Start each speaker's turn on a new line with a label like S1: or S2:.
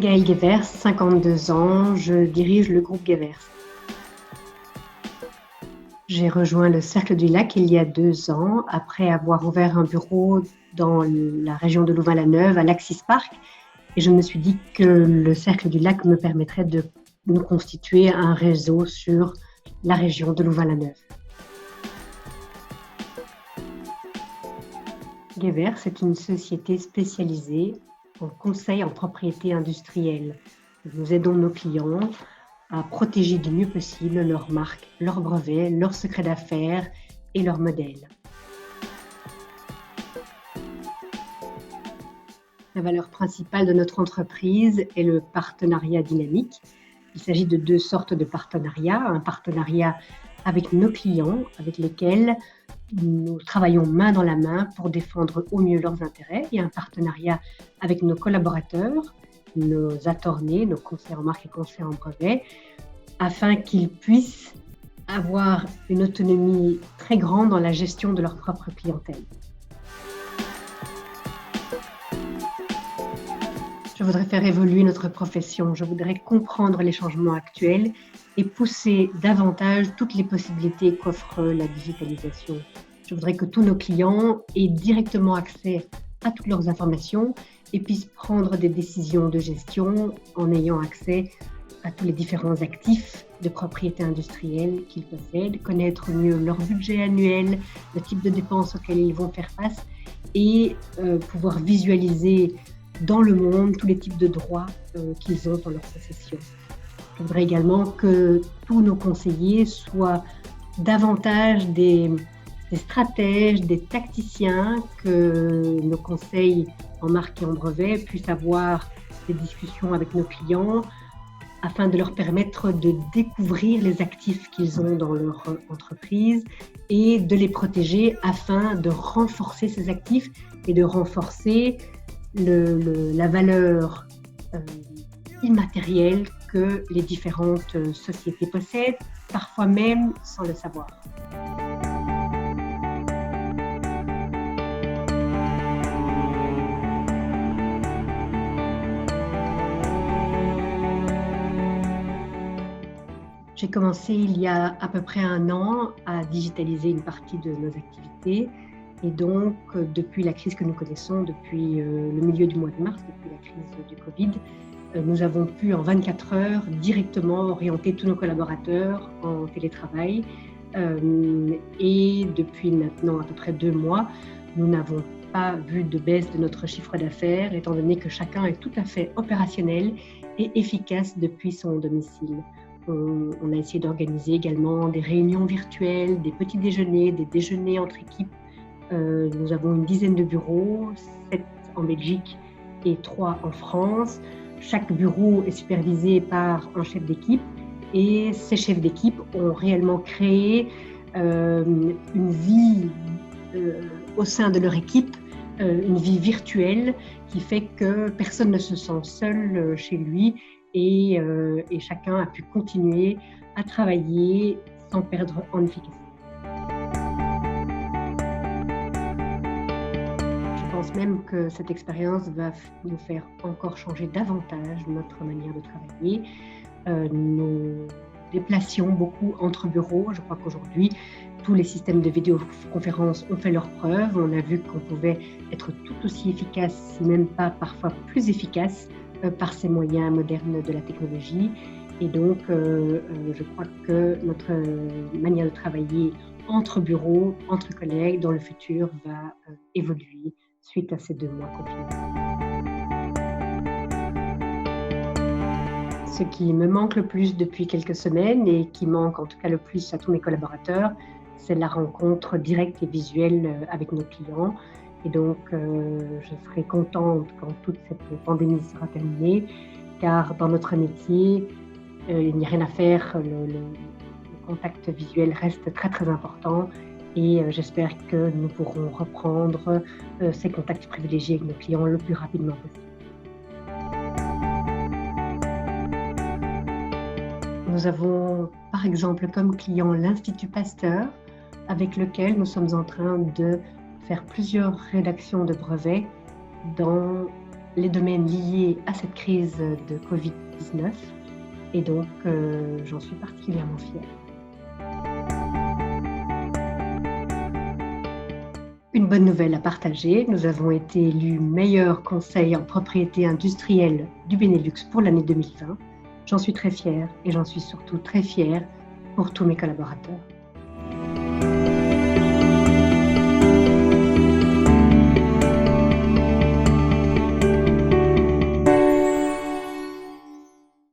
S1: Gaëlle Gewers, 52 ans, je dirige le groupe Gewers. J'ai rejoint le Cercle du Lac il y a 2 ans, après avoir ouvert un bureau dans la région de Louvain-la-Neuve, à l'Axis Park. Et je me suis dit que le Cercle du Lac me permettrait de nous constituer un réseau sur la région de Louvain-la-Neuve. Gewers est une société spécialisée en conseil en propriété industrielle. Nous aidons nos clients à protéger du mieux possible leur marque, leurs brevets, leurs secrets d'affaires et leurs modèles. La valeur principale de notre entreprise est le partenariat dynamique. Il s'agit de 2 sortes de partenariats. Un partenariat avec nos clients, avec lesquels nous travaillons main dans la main pour défendre au mieux leurs intérêts, et un partenariat avec nos collaborateurs, nos attornés, nos conseillers en marque et conseillers en brevet, afin qu'ils puissent avoir une autonomie très grande dans la gestion de leur propre clientèle. Je voudrais faire évoluer notre profession, je voudrais comprendre les changements actuels et pousser davantage toutes les possibilités qu'offre la digitalisation. Je voudrais que tous nos clients aient directement accès à toutes leurs informations et puissent prendre des décisions de gestion en ayant accès à tous les différents actifs de propriété industrielle qu'ils possèdent, connaître mieux leur budget annuel, le type de dépenses auxquelles ils vont faire face et pouvoir visualiser dans le monde tous les types de droits qu'ils ont en leur possession. Je voudrais également que tous nos conseillers soient davantage des stratèges, des tacticiens, que nos conseils en marque et en brevet puissent avoir des discussions avec nos clients afin de leur permettre de découvrir les actifs qu'ils ont dans leur entreprise et de les protéger afin de renforcer ces actifs et de renforcer la valeur immatérielle que les différentes sociétés possèdent, parfois même sans le savoir. J'ai commencé il y a à peu près 1 an à digitaliser une partie de nos activités. Et donc, depuis la crise que nous connaissons, depuis le milieu du mois de mars, depuis la crise du Covid, nous avons pu en 24 heures directement orienter tous nos collaborateurs en télétravail. Et depuis maintenant à peu près 2 mois, nous n'avons pas vu de baisse de notre chiffre d'affaires, étant donné que chacun est tout à fait opérationnel et efficace depuis son domicile. On a essayé d'organiser également des réunions virtuelles, des petits déjeuners, des déjeuners entre équipes. Nous avons une dizaine de bureaux, 7 en Belgique et 3 en France. Chaque bureau est supervisé par un chef d'équipe et ces chefs d'équipe ont réellement créé une vie au sein de leur équipe, une vie virtuelle qui fait que personne ne se sent seul chez lui et chacun a pu continuer à travailler sans perdre en efficacité. Je pense même que cette expérience va nous faire encore changer davantage notre manière de travailler. Nous déplacions beaucoup entre bureaux. Je crois qu'aujourd'hui, tous les systèmes de vidéoconférence ont fait leurs preuves. On a vu qu'on pouvait être tout aussi efficace, si même pas parfois plus efficace, par ces moyens modernes de la technologie. Et donc, je crois que notre manière de travailler entre bureaux, entre collègues, dans le futur, va évoluer suite à ces 2 mois confinés. Ce qui me manque le plus depuis quelques semaines et qui manque en tout cas le plus à tous mes collaborateurs, c'est la rencontre directe et visuelle avec nos clients. Et donc, je serai contente quand toute cette pandémie sera terminée, car dans notre métier, il n'y a rien à faire. Le contact visuel reste très très important et j'espère que nous pourrons reprendre ces contacts privilégiés avec nos clients le plus rapidement possible. Nous avons par exemple comme client l'Institut Pasteur, avec lequel nous sommes en train de faire plusieurs rédactions de brevets dans les domaines liés à cette crise de Covid-19 et donc j'en suis particulièrement fière. Une bonne nouvelle à partager, nous avons été élus meilleur conseil en propriété industrielle du Benelux pour l'année 2020. J'en suis très fière et j'en suis surtout très fière pour tous mes collaborateurs.